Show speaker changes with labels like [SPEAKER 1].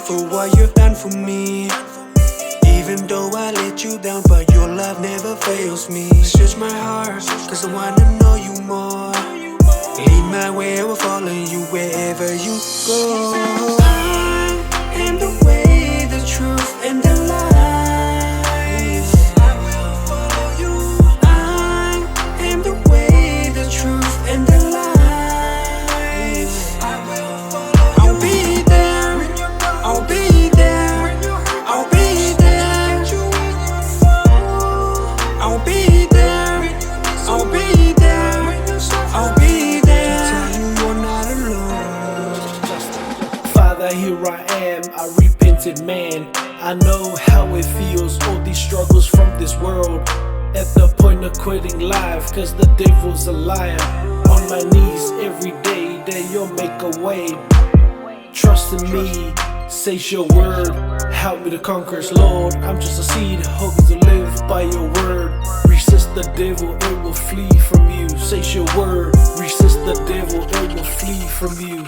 [SPEAKER 1] for what you've done for me. Even though I let you down, but your love never fails me. Search my heart, cause I wanna know you more. Lead my way, I will follow you wherever you go. I am the way, the truth, and the life. I will follow you. I am the way, the truth, and the life. I will follow you. I'll be there. I'll be there. I'll be there. I'll be there. I'll be there. I'll be there. Tell you you're not alone.
[SPEAKER 2] Father, here I am, a repentant man. I know how it feels, all these struggles from this world. At the point of quitting life, cause the devil's a liar. On my knees every day, that you'll make a way. Trust in me, says your word. Help me to conquer, Lord. I'm just a seed, hoping to live by your word. Resist the devil, it will flee from you. Says your word. Resist the devil, it will flee from you.